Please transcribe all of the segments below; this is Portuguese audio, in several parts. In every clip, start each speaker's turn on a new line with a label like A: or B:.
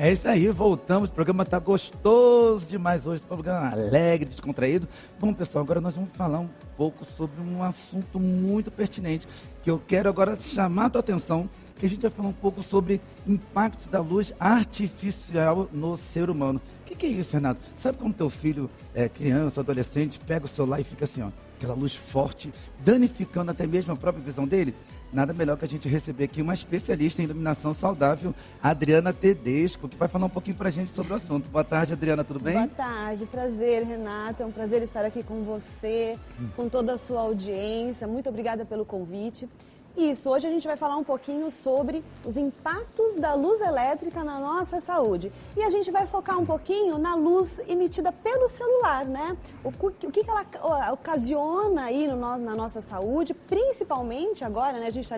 A: É isso aí, voltamos. O programa tá gostoso demais hoje, programa alegre, descontraído. Bom, pessoal, agora nós vamos falar um pouco sobre um assunto muito pertinente, que eu quero agora chamar a tua atenção, que a gente vai falar um pouco sobre impactos da luz artificial no ser humano. O que é isso, Renato? Sabe como teu filho, criança, adolescente, pega o celular e fica assim, ó, aquela luz forte, danificando até mesmo a própria visão dele? Nada melhor que a gente receber aqui uma especialista em iluminação saudável, Adriana Tedesco, que vai falar um pouquinho pra gente sobre o assunto. Boa tarde, Adriana, tudo bem?
B: Boa tarde, prazer, Renato. É um prazer estar aqui com você, com toda a sua audiência. Muito obrigada pelo convite. Isso, hoje a gente vai falar um pouquinho sobre os impactos da luz elétrica na nossa saúde. E a gente vai focar um pouquinho na luz emitida pelo celular, né? O que ela ocasiona aí na nossa saúde, principalmente agora, né? A gente está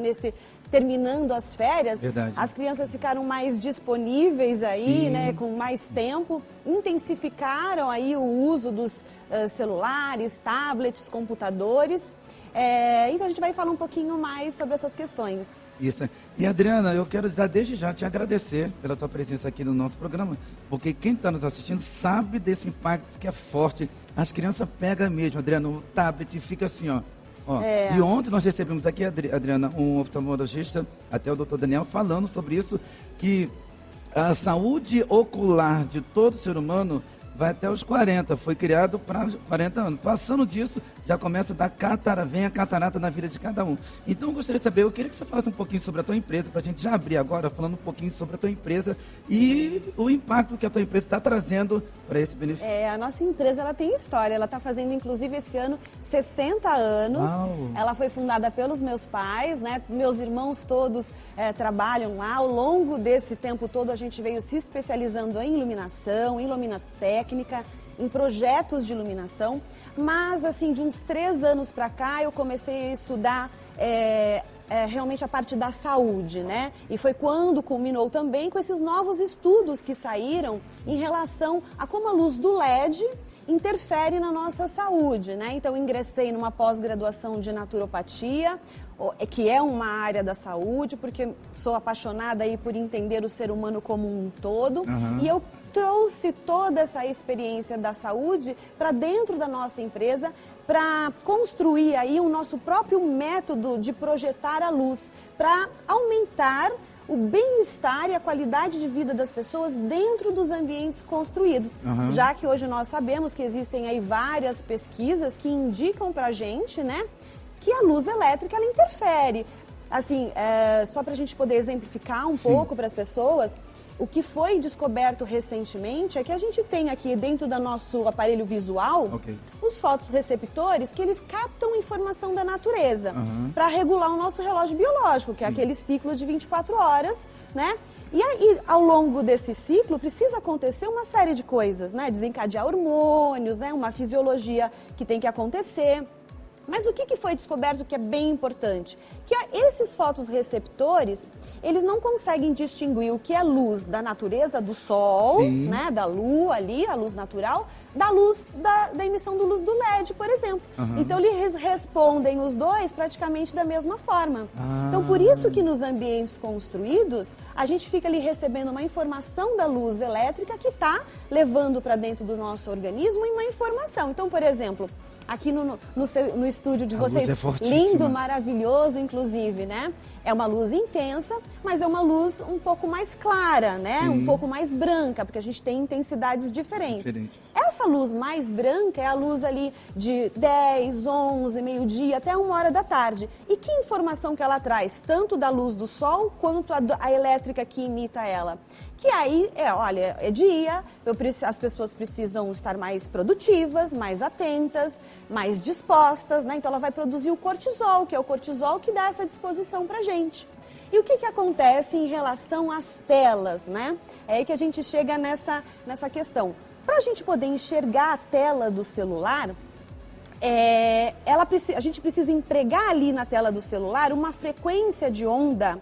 B: terminando as férias.
A: Verdade.
B: As crianças ficaram mais disponíveis aí,
A: Sim.
B: né? Com mais tempo, intensificaram aí o uso dos celulares, tablets, computadores. Então a gente vai falar um pouquinho mais sobre essas questões.
A: Isso. E Adriana, eu quero desde já te agradecer pela tua presença aqui no nosso programa, porque quem está nos assistindo sabe desse impacto que é forte. As crianças pegam mesmo, Adriana, o tablet e fica assim, ó. E ontem nós recebemos aqui, Adriana, um oftalmologista, até o doutor Daniel, falando sobre isso, que a saúde ocular de todo ser humano vai até os 40, foi criado para 40 anos. Passando disso, já começa a dar vem a catarata na vida de cada um. Então, eu gostaria de saber, eu queria que você falasse um pouquinho sobre a tua empresa, para a gente já abrir agora, falando um pouquinho sobre a tua empresa e o impacto que a tua empresa está trazendo para esse benefício.
B: A nossa empresa, ela tem história, ela está fazendo, inclusive, esse ano, 60 anos.
A: Uau.
B: Ela foi fundada pelos meus pais, né? Meus irmãos todos trabalham lá. Ao longo desse tempo todo, a gente veio se especializando em iluminação, em luminotécnica, em projetos de iluminação, mas assim, de uns 3 anos para cá eu comecei a estudar realmente a parte da saúde, né? E foi quando culminou também com esses novos estudos que saíram em relação a como a luz do LED interfere na nossa saúde, né? Então, ingressei numa pós-graduação de naturopatia, que é uma área da saúde, porque sou apaixonada aí por entender o ser humano como um todo. E eu trouxe toda essa experiência da saúde para dentro da nossa empresa, para construir aí o nosso próprio método de projetar a luz, para aumentar o bem-estar e a qualidade de vida das pessoas dentro dos ambientes construídos. Já que hoje nós sabemos que existem aí várias pesquisas que indicam para a gente, né, que a luz elétrica, ela interfere. Assim, só para a gente poder exemplificar um pouco para as pessoas, o que foi descoberto recentemente é que a gente tem aqui dentro do nosso aparelho visual os fotorreceptores que eles captam informação da natureza para regular o nosso relógio biológico, que é aquele ciclo de 24 horas, né? E aí, ao longo desse ciclo, precisa acontecer uma série de coisas, né? Desencadear hormônios, né? Uma fisiologia que tem que acontecer. Mas o que foi descoberto que é bem importante? Que esses fotorreceptores, eles não conseguem distinguir o que é luz da natureza, do sol, né, da lua ali, a luz natural, da luz da emissão do luz do LED, por exemplo. Então, eles respondem os dois praticamente da mesma forma. Então, por isso que nos ambientes construídos, a gente fica ali recebendo uma informação da luz elétrica que está levando para dentro do nosso organismo uma informação. Então, por exemplo, aqui no estúdio de vocês, lindo, maravilhoso, inclusive, né? É uma luz intensa, mas é uma luz um pouco mais clara, né? Um pouco mais branca, porque a gente tem intensidades diferentes. Essa luz mais branca é a luz ali de 10, 11, meio-dia, até 1 hora da tarde. E que informação que ela traz? Tanto da luz do sol, quanto a elétrica que imita ela. Que aí, olha, é dia, as pessoas precisam estar mais produtivas, mais atentas, mais dispostas, né? Então ela vai produzir o cortisol, que é o cortisol que dá essa disposição pra gente. E o que acontece em relação às telas, né? É aí que a gente chega nessa questão. Para a gente poder enxergar a tela do celular, a gente precisa empregar ali na tela do celular uma frequência de onda,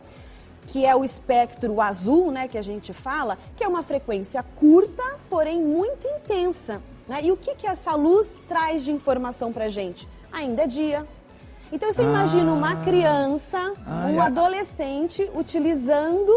B: que é o espectro azul, né, que a gente fala, que é uma frequência curta, porém muito intensa, né? E o que essa luz traz de informação para a gente? Ainda é dia, Então você imagina uma criança, um adolescente utilizando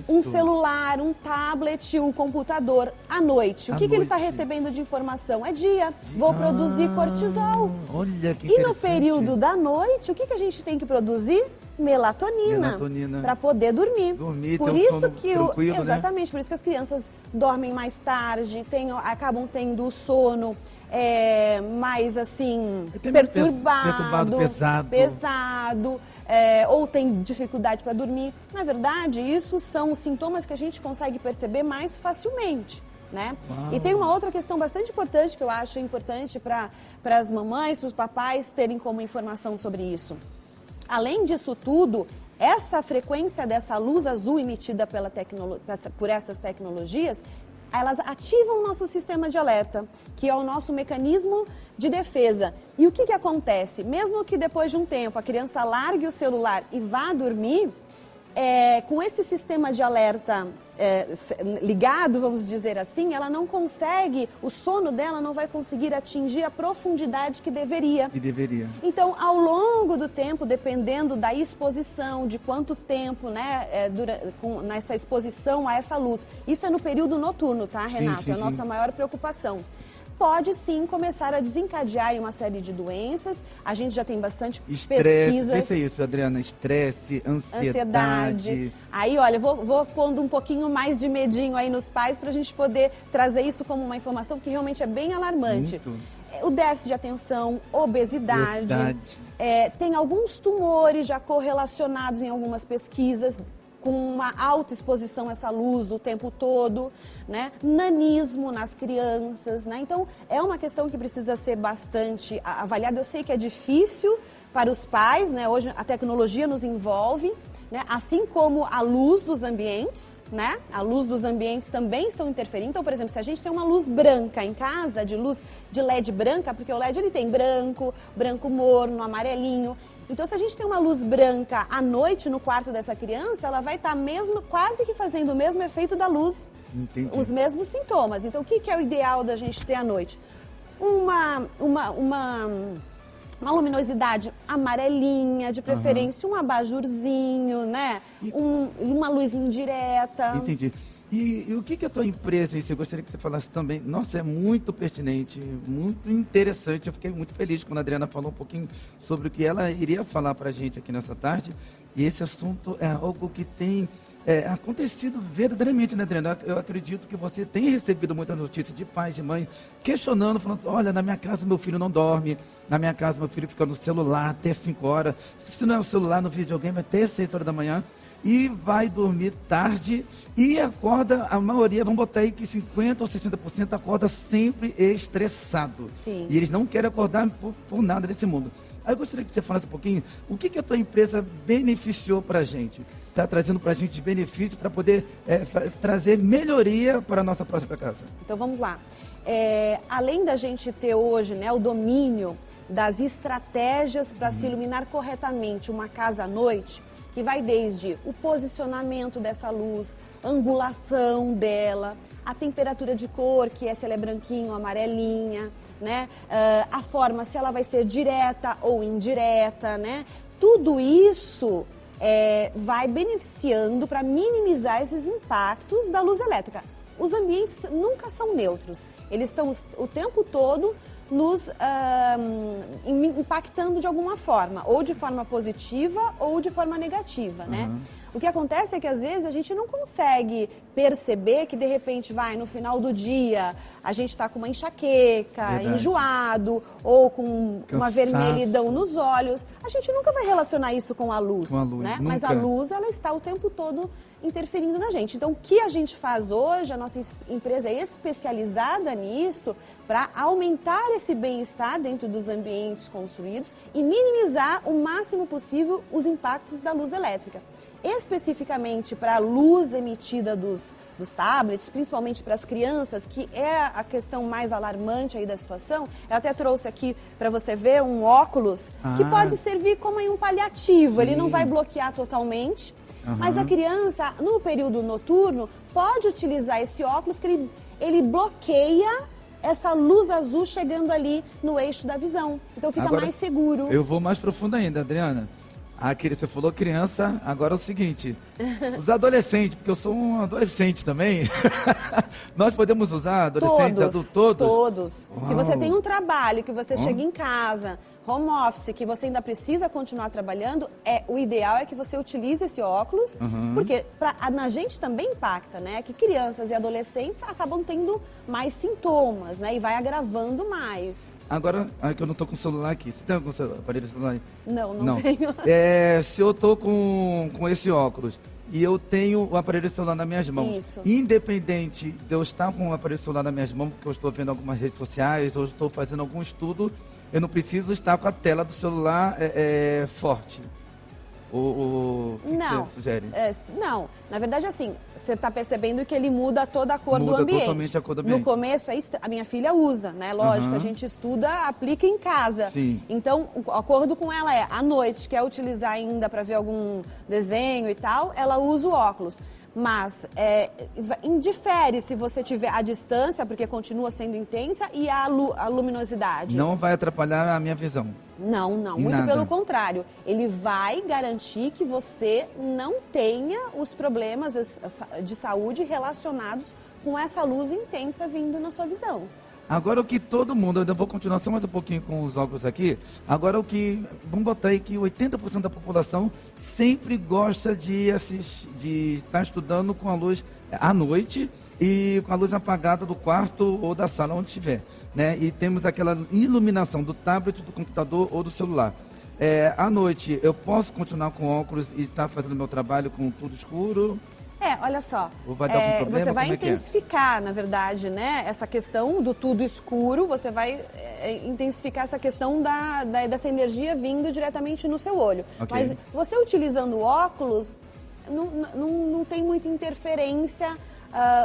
B: um celular, um tablet, um computador à noite. O que ele está recebendo de informação? É dia, vou produzir cortisol.
A: Olha que
B: interessante. E no período da noite, o que a gente tem que produzir? Melatonina. Para poder dormir.
A: Por isso que
B: exatamente, por isso que as crianças dormem mais tarde, acabam tendo o sono mais assim perturbado, pesado, ou tem dificuldade para dormir. Na verdade, isso são sintomas que a gente consegue perceber mais facilmente. Né? E tem uma outra questão bastante importante que eu acho importante para as mamães, para os papais terem como informação sobre isso. Além disso tudo, essa frequência dessa luz azul emitida por essas tecnologias, elas ativam o nosso sistema de alerta, que é o nosso mecanismo de defesa. E o que acontece? Mesmo que depois de um tempo a criança largue o celular e vá dormir, com esse sistema de alerta ligado, vamos dizer assim, ela não consegue, o sono dela não vai conseguir atingir a profundidade que deveria. Então, ao longo do tempo, dependendo da exposição, de quanto tempo, né, nessa exposição a essa luz, isso é no período noturno, tá, Renato? É a nossa maior preocupação. Pode sim começar a desencadear uma série de doenças. A gente já tem bastante pesquisas.
A: Isso, Adriana, estresse, ansiedade.
B: Aí, olha, vou pondo um pouquinho mais de medinho aí nos pais para a gente poder trazer isso como uma informação que realmente é bem alarmante. O déficit de atenção, obesidade. Tem alguns tumores já correlacionados em algumas pesquisas, com uma alta exposição a essa luz o tempo todo, né? Nanismo nas crianças, né? Então, é uma questão que precisa ser bastante avaliada. Eu sei que é difícil para os pais, né? Hoje a tecnologia nos envolve, né? Assim como a luz dos ambientes, né? A luz dos ambientes também estão interferindo. Então, por exemplo, se a gente tem uma luz branca em casa, de luz de LED branca, porque o LED ele tem branco morno, amarelinho. Então, se a gente tem uma luz branca à noite no quarto dessa criança, ela vai estar mesmo quase que fazendo o mesmo efeito da luz, os mesmos sintomas. Então, o que é o ideal da gente ter à noite? Uma luminosidade amarelinha, de preferência um abajurzinho, né? Uma luz indireta.
A: Entendi. E o que a tua empresa, eu gostaria que você falasse também, nossa, é muito pertinente, muito interessante, eu fiquei muito feliz quando a Adriana falou um pouquinho sobre o que ela iria falar para a gente aqui nessa tarde, e esse assunto é algo que tem acontecido verdadeiramente, né, Adriana? Eu acredito que você tem recebido muitas notícias de pais, de mães, questionando, falando, olha, na minha casa meu filho não dorme, na minha casa meu filho fica no celular até 5 horas, se não é o celular, no videogame até 6 horas da manhã, e vai dormir tarde e acorda, a maioria, vamos botar aí que 50% ou 60% acorda sempre estressado.
B: Sim.
A: E eles não querem acordar por nada desse mundo. Aí eu gostaria que você falasse um pouquinho, o que a tua empresa beneficiou para a gente? Está trazendo para a gente de benefício para poder trazer melhoria para a nossa próxima casa.
B: Então vamos lá. Além da gente ter hoje, né, o domínio das estratégias para se iluminar corretamente uma casa à noite, que vai desde o posicionamento dessa luz, angulação dela, a temperatura de cor, que se ela é branquinha ou amarelinha, né? A forma, se ela vai ser direta ou indireta, né? Tudo isso vai beneficiando para minimizar esses impactos da luz elétrica. Os ambientes nunca são neutros, eles estão o tempo todo nos impactando de alguma forma, ou de forma positiva ou de forma negativa, né? O que acontece é que às vezes a gente não consegue perceber que de repente no final do dia a gente está com uma enxaqueca, enjoado, ou com uma vermelhidão nos olhos. A gente nunca vai relacionar isso com a luz, né? Mas a luz, ela está o tempo todo interferindo na gente. Então, o que a gente faz hoje, a nossa empresa é especializada nisso para aumentar esse bem-estar dentro dos ambientes construídos e minimizar o máximo possível os impactos da luz elétrica. Especificamente para a luz emitida dos tablets, principalmente para as crianças, que é a questão mais alarmante aí da situação, eu até trouxe aqui para você ver um óculos que pode servir como um paliativo. Ele não vai bloquear totalmente, mas a criança, no período noturno, pode utilizar esse óculos que ele bloqueia essa luz azul chegando ali no eixo da visão. Então fica
A: Agora,
B: mais seguro.
A: Eu vou mais profundo ainda, Adriana. Aqui você falou criança, agora é o seguinte, os adolescentes, porque eu sou um adolescente também, nós podemos usar adolescentes, adultos, todos?
B: Todos.
A: Uau.
B: Se você tem um trabalho que você chega em casa, home office, que você ainda precisa continuar trabalhando, o ideal é que você utilize esse óculos, porque na gente também impacta, né? Que crianças e adolescentes acabam tendo mais sintomas, né? E vai agravando mais.
A: Agora, que eu não estou com o celular aqui, você tem algum aparelho celular aí?
B: Não tenho.
A: Se eu estou com esse óculos e eu tenho o aparelho celular nas minhas mãos,
B: Isso.
A: independente de eu estar com o aparelho celular nas minhas mãos, porque eu estou vendo algumas redes sociais, ou estou fazendo algum estudo, eu não preciso estar com a tela do celular forte. O que
B: Não.
A: você sugere?
B: Não, na verdade assim, você está percebendo que ele muda toda a cor do ambiente.
A: Totalmente a cor do ambiente.
B: No começo, a minha filha usa, né? Lógico, a gente estuda, aplica em casa.
A: Sim.
B: Então, o acordo com ela é, à noite, quer utilizar ainda para ver algum desenho e tal, ela usa o óculos. Mas indifere se você tiver a distância, porque continua sendo intensa, e a luminosidade.
A: Não vai atrapalhar a minha visão.
B: Não, muito
A: nada.
B: pelo contrário. Ele vai garantir que você não tenha os problemas de saúde relacionados com essa luz intensa vindo na sua visão.
A: Agora o que todo mundo, eu ainda vou continuar só mais um pouquinho com os óculos aqui, agora o que, vamos botar aí que 80% da população sempre gosta de estar estudando com a luz à noite e com a luz apagada do quarto ou da sala, onde estiver, né? E temos aquela iluminação do tablet, do computador ou do celular. À noite, eu posso continuar com óculos e estar fazendo meu trabalho com tudo escuro?
B: Olha só,
A: Ou vai dar algum problema?
B: você vai
A: Como é que
B: intensificar, na verdade, né, essa questão do tudo escuro, você vai intensificar essa questão dessa energia vindo diretamente no seu olho.
A: Ok.
B: Mas você utilizando óculos, não tem muita interferência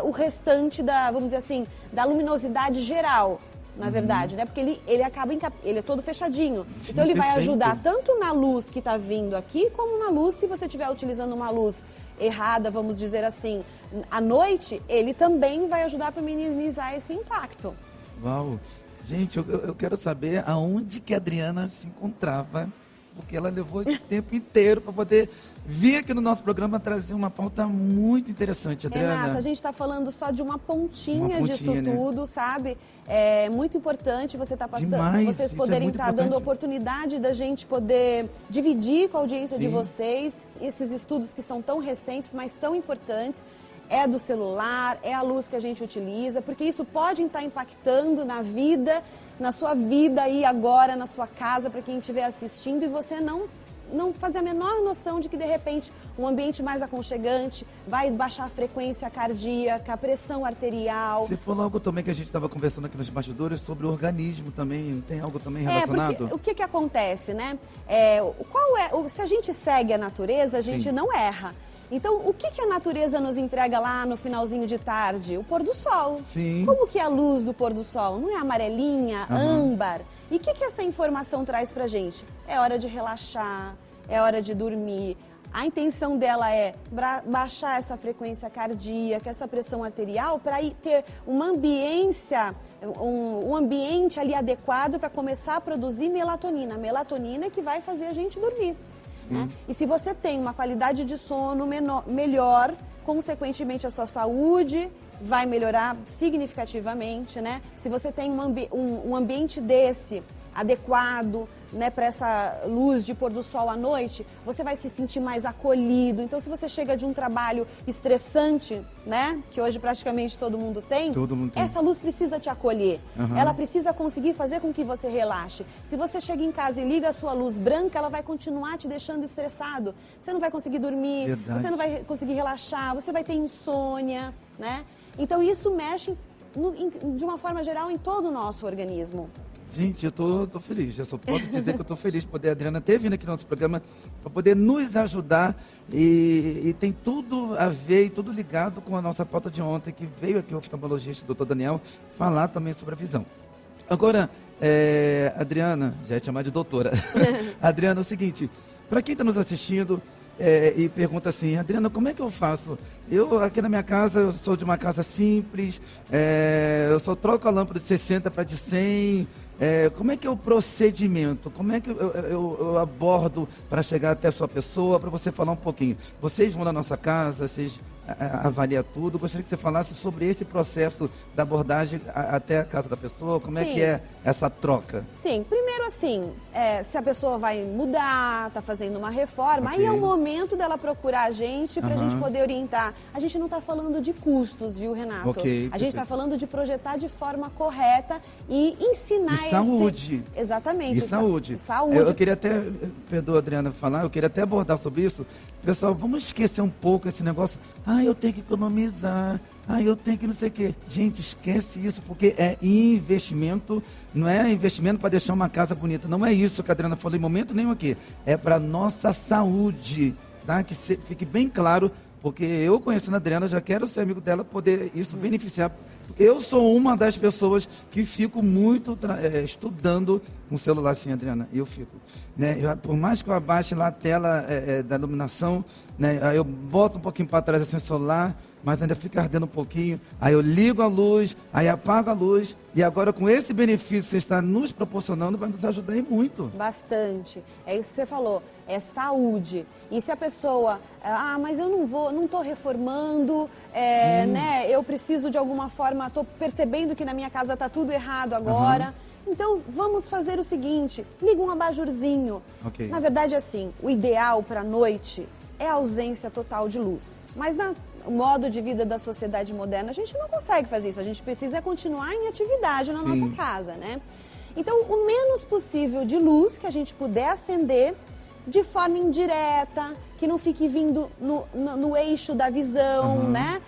B: o restante vamos dizer assim, da luminosidade geral. Na verdade, né? Porque ele é todo fechadinho.
A: Sim,
B: então ele vai
A: perfeito.
B: ajudar tanto na luz que está vindo aqui, como na luz, se você estiver utilizando uma luz errada, vamos dizer assim, à noite, ele também vai ajudar para minimizar esse impacto.
A: Uau! Gente, eu quero saber aonde que a Adriana se encontrava, porque ela levou esse tempo inteiro para poder vir aqui no nosso programa trazer uma pauta muito interessante, Adriana.
B: Renato, a gente está falando só de uma pontinha disso
A: né?
B: tudo, sabe? É muito importante você estar passando,
A: Demais,
B: vocês
A: isso
B: poderem
A: muito
B: estar dando
A: importante.
B: oportunidade da gente poder dividir com a audiência de
A: Sim.
B: vocês esses estudos que são tão recentes, mas tão importantes. É do celular, é a luz que a gente utiliza, porque isso pode estar impactando na sua vida aí agora, na sua casa, para quem estiver assistindo, e você não fazer a menor noção de que, de repente, um ambiente mais aconchegante vai baixar a frequência cardíaca, a pressão arterial.
A: Você falou algo também que a gente estava conversando aqui nos bastidores sobre o organismo também, tem algo também relacionado?
B: Porque o que acontece, né? Se a gente segue a natureza, a gente
A: Sim.
B: não erra. Então, o que a natureza nos entrega lá no finalzinho de tarde? O pôr do sol.
A: Sim.
B: Como que é a luz do pôr do sol? Não é amarelinha, âmbar? E o que essa informação traz pra gente? É hora de relaxar, é hora de dormir. A intenção dela é baixar essa frequência cardíaca, essa pressão arterial, para ter uma ambiência, um ambiente ali adequado para começar a produzir melatonina. A melatonina é que vai fazer a gente dormir. Né? E se você tem uma qualidade de sono melhor, consequentemente a sua saúde vai melhorar significativamente, né? Se você tem um ambiente desse adequado, né, para essa luz de pôr do sol à noite, você vai se sentir mais acolhido. Então, se você chega de um trabalho estressante, né, que hoje praticamente todo mundo tem, essa luz precisa te acolher. Ela precisa conseguir fazer com que você relaxe. Se você chega em casa e liga a sua luz branca, ela vai continuar te deixando estressado. Você não vai conseguir dormir,
A: Verdade.
B: você não vai conseguir relaxar, você vai ter insônia, né? Então, isso mexe de uma forma geral em todo o nosso organismo.
A: Gente, eu tô feliz. Eu só posso dizer que eu tô feliz de poder a Adriana ter vindo aqui no nosso programa para poder nos ajudar e tem tudo a ver e tudo ligado com a nossa pauta de ontem, que veio aqui o oftalmologista, o Dr. Daniel, falar também sobre a visão. Agora, Adriana, já ia te chamar de doutora. Adriana, é o seguinte, para quem está nos assistindo, e pergunta assim, Adriana, como é que eu faço? Eu, aqui na minha casa, eu sou de uma casa simples, eu só troco a lâmpada de 60 para de 100, como é que é o procedimento? Como é que eu abordo para chegar até a sua pessoa, para você falar um pouquinho? Vocês vão na nossa casa, vocês avaliam tudo, gostaria que você falasse sobre esse processo da abordagem até a casa da pessoa, como é que é essa troca?
B: Sim, primeiro assim, se a pessoa vai mudar, está fazendo uma reforma, aí é o momento dela procurar a gente para a gente poder orientar. A gente não está falando de custos, viu, Renato? A gente está falando de projetar de forma correta e ensinar
A: saúde.
B: Exatamente.
A: E saúde.
B: Saúde.
A: Eu queria até, perdoa, Adriana, falar, eu queria até abordar sobre isso. Pessoal, vamos esquecer um pouco esse negócio. Eu tenho que economizar. Eu tenho que não sei o quê. Gente, esquece isso, porque é investimento, não é investimento para deixar uma casa bonita. Não é isso que a Adriana falou em momento nenhum aqui. É para nossa saúde, tá? Que fique bem claro, porque eu conhecendo a Adriana, já quero ser amigo dela, poder isso beneficiar. Eu sou uma das pessoas que fico muito estudando com o celular assim, Adriana, eu fico. Né? Por mais que eu abaixe lá a tela da iluminação, né? Aí eu boto um pouquinho para trás assim o celular, mas ainda fica ardendo um pouquinho, aí eu ligo a luz, aí apago a luz, e agora com esse benefício que você está nos proporcionando, vai nos ajudar aí muito.
B: Bastante. É isso que você falou, é saúde. E se a pessoa, mas eu não estou reformando, né, eu preciso de alguma forma, estou percebendo que na minha casa está tudo errado agora, então vamos fazer o seguinte, liga um abajurzinho. Na verdade, assim, o ideal para a noite é a ausência total de luz, mas o modo de vida da sociedade moderna, a gente não consegue fazer isso. A gente precisa continuar em atividade na nossa casa, né? Então, o menos possível de luz que a gente puder acender de forma indireta, que não fique vindo no eixo da visão, né?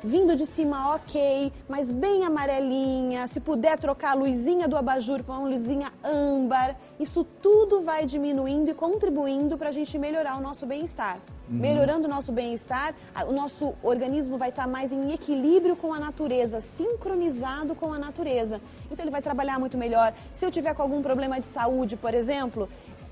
B: Vindo de cima, ok, mas bem amarelinha. Se puder trocar a luzinha do abajur para uma luzinha âmbar, isso tudo vai diminuindo e contribuindo para a gente melhorar o nosso bem-estar. Melhorando o nosso bem-estar, o nosso organismo vai estar mais em equilíbrio com a natureza, sincronizado com a natureza. Então ele vai trabalhar muito melhor. Se eu tiver com algum problema de saúde, por exemplo,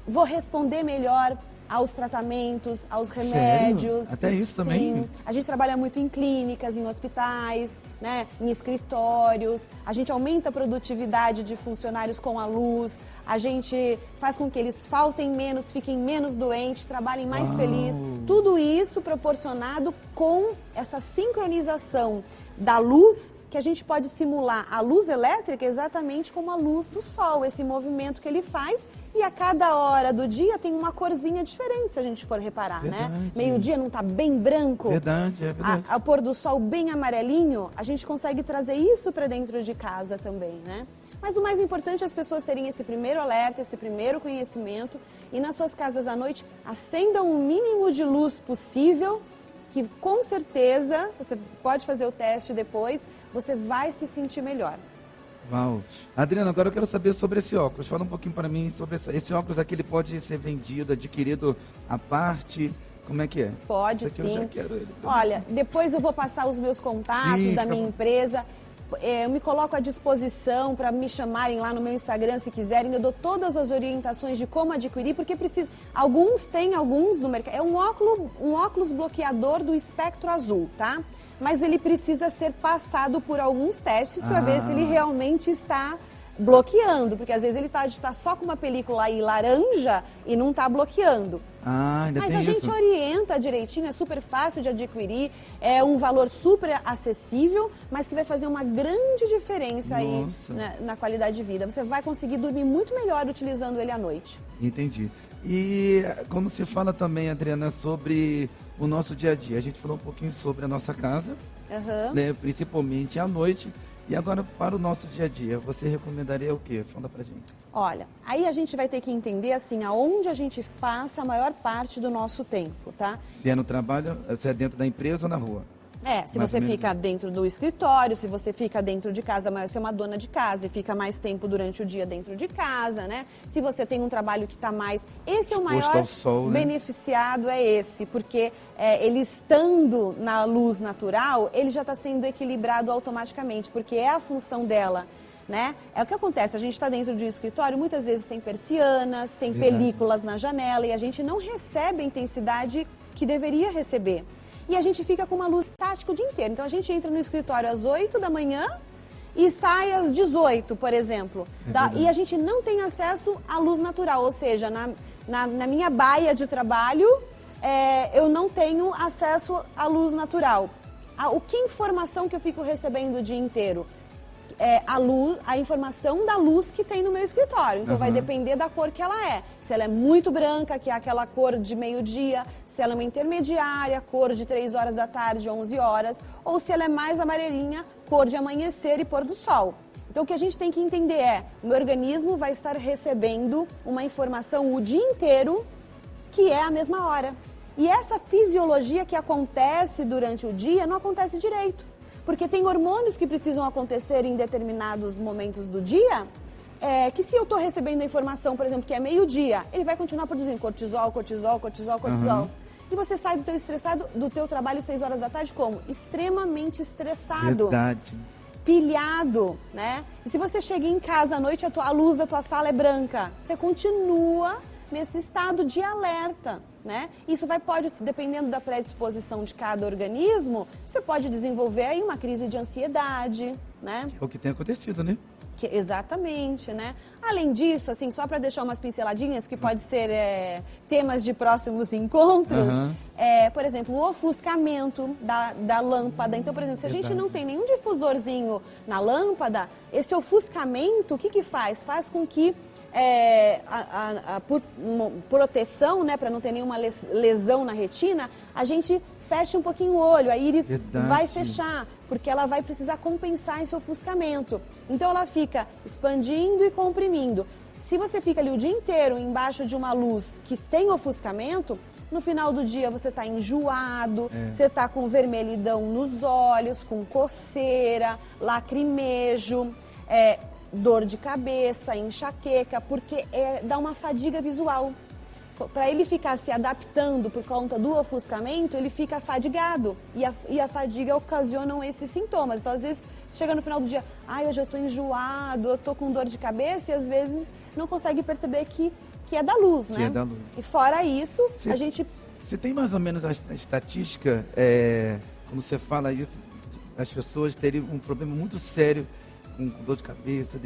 B: vou responder melhor aos tratamentos, aos remédios.
A: Sério? Até isso também?
B: Sim. A gente trabalha muito em clínicas, em hospitais, né, em escritórios. A gente aumenta a produtividade de funcionários com a luz. A gente faz com que eles faltem menos, fiquem menos doentes, trabalhem mais felizes. Tudo isso proporcionado com essa sincronização da luz, que a gente pode simular a luz elétrica exatamente como a luz do sol, esse movimento que ele faz, e a cada hora do dia tem uma corzinha diferente, se a gente for reparar, né? Meio-dia não está bem branco,
A: verdade.
B: Ao pôr do sol bem amarelinho, a gente consegue trazer isso para dentro de casa também, né? Mas o mais importante é as pessoas terem esse primeiro alerta, esse primeiro conhecimento, e nas suas casas à noite acendam o mínimo de luz possível, que com certeza, você pode fazer o teste depois, você vai se sentir melhor.
A: Uau. Adriana, agora eu quero saber sobre esse óculos. Fala um pouquinho para mim sobre esse óculos aqui, ele pode ser vendido, adquirido à parte, como é que é?
B: Pode, sim. Eu já quero ele. Olha, depois eu vou passar os meus contatos da minha empresa. Eu me coloco à disposição para me chamarem lá no meu Instagram se quiserem. Eu dou todas as orientações de como adquirir, porque precisa. Alguns no mercado. É um óculos bloqueador do espectro azul, tá? Mas ele precisa ser passado por alguns testes para ver se ele realmente está bloqueando, porque às vezes ele está só com uma película aí laranja e não está bloqueando.
A: Ainda
B: Mas
A: tem
B: a gente
A: isso?
B: orienta direitinho, é super fácil de adquirir, é um valor super acessível, mas que vai fazer uma grande diferença aí na qualidade de vida. Você vai conseguir dormir muito melhor utilizando ele à noite.
A: Entendi. E como se fala também, Adriana, sobre o nosso dia a dia, a gente falou um pouquinho sobre a nossa casa, né, principalmente à noite. E agora, para o nosso dia a dia, você recomendaria o quê? Fala pra gente.
B: Olha, aí a gente vai ter que entender, assim, aonde a gente passa a maior parte do nosso tempo, tá?
A: Se é no trabalho, se é dentro da empresa ou na rua?
B: Se você fica dentro do escritório, se você fica dentro de casa, você é uma dona de casa e fica mais tempo durante o dia dentro de casa, né? Se você tem um trabalho que está mais... Esse é o maior
A: sol,
B: beneficiado, é esse, porque ele estando na luz natural, ele já está sendo equilibrado automaticamente, porque é a função dela né? É o que acontece, a gente está dentro de um escritório, muitas vezes tem persianas, tem
A: Verdade.
B: películas na janela e a gente não recebe a intensidade que deveria receber. E a gente fica com uma luz estática o dia inteiro. Então a gente entra no escritório às 8 da manhã e sai às 18, por exemplo. E a gente não tem acesso à luz natural, ou seja, na minha baia de trabalho, eu não tenho acesso à luz natural. Que informação que eu fico recebendo o dia inteiro? A informação da luz que tem no meu escritório. Então vai depender da cor que ela é. Se ela é muito branca, que é aquela cor de meio-dia, se ela é uma intermediária, cor de 3 horas da tarde, 11 horas, ou se ela é mais amarelinha, cor de amanhecer e pôr do sol. Então o que a gente tem que entender o meu organismo vai estar recebendo uma informação o dia inteiro que é a mesma hora. E essa fisiologia que acontece durante o dia não acontece direito. Porque tem hormônios que precisam acontecer em determinados momentos do dia, que se eu estou recebendo a informação, por exemplo, que é meio-dia, ele vai continuar produzindo cortisol. E você sai do teu trabalho 6 horas da tarde como? Extremamente estressado.
A: Verdade.
B: Pilhado, né? E se você chega em casa à noite, a luz da tua sala é branca, você continua nesse estado de alerta, né? Isso pode, dependendo da predisposição de cada organismo, você pode desenvolver aí uma crise de ansiedade, né?
A: É o que tem acontecido, né?
B: Exatamente, né? Além disso, assim, só para deixar umas pinceladinhas que pode ser temas de próximos encontros, por exemplo, o ofuscamento da lâmpada. Então, por exemplo, se a gente não tem nenhum difusorzinho na lâmpada, esse ofuscamento, o que faz? Faz com que por proteção, né, para não ter nenhuma lesão na retina, a gente feche um pouquinho o olho, a íris vai fechar, porque ela vai precisar compensar esse ofuscamento. Então ela fica expandindo e comprimindo. Se você fica ali o dia inteiro embaixo de uma luz que tem ofuscamento, no final do dia você está enjoado, você está com vermelhidão nos olhos, com coceira, lacrimejo, dor de cabeça, enxaqueca, porque dá uma fadiga visual. Para ele ficar se adaptando por conta do ofuscamento, ele fica fadigado. E a fadiga ocasiona esses sintomas. Então, às vezes, chega no final do dia, hoje eu estou enjoado, eu estou com dor de cabeça, e às vezes não consegue perceber que é da luz, né?
A: Que é da luz.
B: E fora isso, a gente...
A: Você tem mais ou menos a estatística, como você fala isso, as pessoas terem um problema muito sério com dor de cabeça,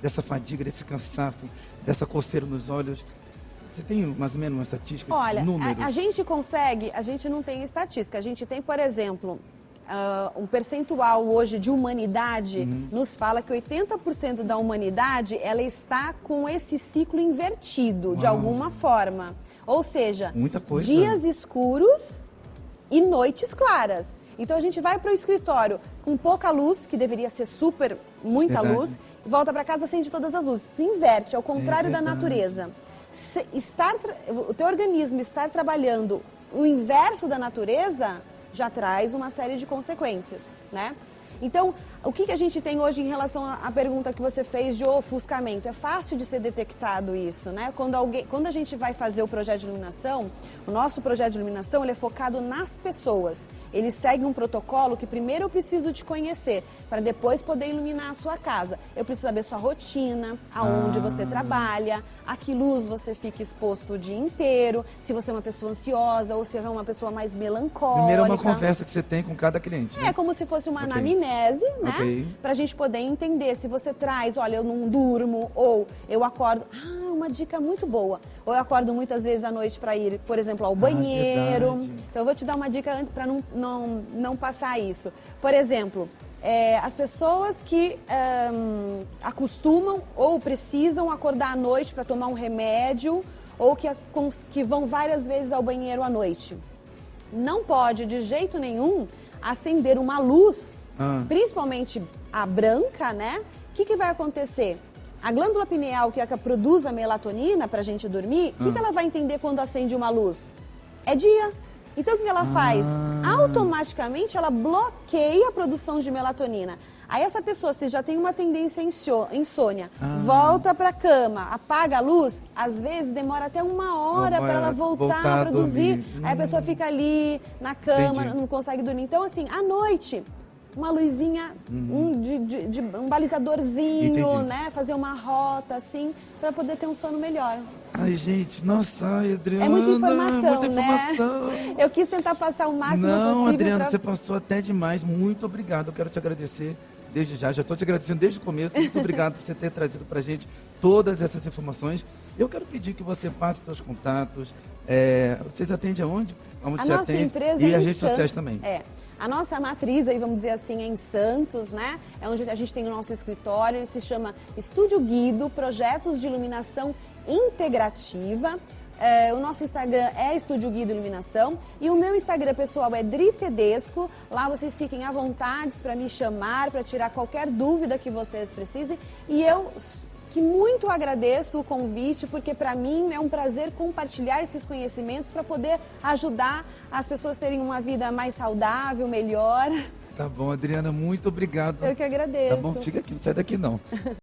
A: dessa fadiga, desse cansaço, dessa coceira nos olhos. Você tem mais ou menos uma estatística?
B: Olha, a gente não tem estatística. A gente tem, por exemplo, um percentual hoje de humanidade nos fala que 80% da humanidade ela está com esse ciclo invertido, de alguma forma. Ou seja,
A: muita coisa.
B: Dias escuros e noites claras. Então a gente vai para o escritório com pouca luz, que deveria ser muita luz, e volta para casa, acende todas as luzes. Se inverte, ao contrário da natureza. O teu organismo estar trabalhando o inverso da natureza já traz uma série de consequências, né? Então, o que a gente tem hoje em relação à pergunta que você fez de ofuscamento? É fácil de ser detectado isso, né? Quando a gente vai fazer o projeto de iluminação, o nosso projeto de iluminação ele é focado nas pessoas. Ele segue um protocolo que primeiro eu preciso te conhecer, para depois poder iluminar a sua casa. Eu preciso saber sua rotina, aonde você trabalha, a que luz você fica exposto o dia inteiro, se você é uma pessoa ansiosa ou se é uma pessoa mais melancólica.
A: Primeiro é uma conversa que você tem com cada cliente.
B: É como se fosse uma anamnese, né? Pra gente poder entender se você traz, olha, eu não durmo, ou eu acordo... uma dica muito boa. Ou eu acordo muitas vezes à noite para ir, por exemplo, ao banheiro. Então eu vou te dar uma dica antes para não passar isso. Por exemplo, as pessoas que acostumam ou precisam acordar à noite para tomar um remédio ou que vão várias vezes ao banheiro à noite. Não pode, de jeito nenhum, acender uma luz, principalmente a branca, né? O que vai acontecer? A glândula pineal, que é a que produz a melatonina para a gente dormir, o que ela vai entender quando acende uma luz? É dia. Então, o que ela faz? Automaticamente, ela bloqueia a produção de melatonina. Aí, essa pessoa, se já tem uma tendência à insônia, volta para a cama, apaga a luz, às vezes demora até 1 hora para ela voltar a produzir. Aí, a pessoa fica ali na cama, não consegue dormir. Então, assim, à noite, uma luzinha, um balizadorzinho,
A: Entendi.
B: né? Fazer uma rota, assim, para poder ter um sono melhor.
A: Ai, gente, nossa, ai, Adriana.
B: É muita informação,
A: muita informação.
B: né? Eu quis tentar passar o máximo
A: Não,
B: possível.
A: Adriana, você passou até demais. Muito obrigado. Eu quero te agradecer desde já. Já estou te agradecendo desde o começo. Muito obrigado por você ter trazido para a gente todas essas informações. Eu quero pedir que você passe seus contatos. Vocês atendem aonde? Onde
B: A
A: você
B: nossa
A: atende?
B: empresa
A: E
B: é
A: as
B: em
A: redes sociais
B: Santos.
A: também.
B: A nossa matriz, aí vamos dizer assim, é em Santos, né? É onde a gente tem o nosso escritório, ele se chama Estúdio Guido, Projetos de Iluminação Integrativa. O nosso Instagram é Estúdio Guido Iluminação e o meu Instagram pessoal é Dri Tedesco. Lá vocês fiquem à vontade para me chamar, para tirar qualquer dúvida que vocês precisem. E eu que muito agradeço o convite, porque para mim é um prazer compartilhar esses conhecimentos para poder ajudar as pessoas a terem uma vida mais saudável, melhor.
A: Tá bom, Adriana, muito obrigado.
B: Eu que agradeço.
A: Tá bom, fica aqui, não sai daqui não.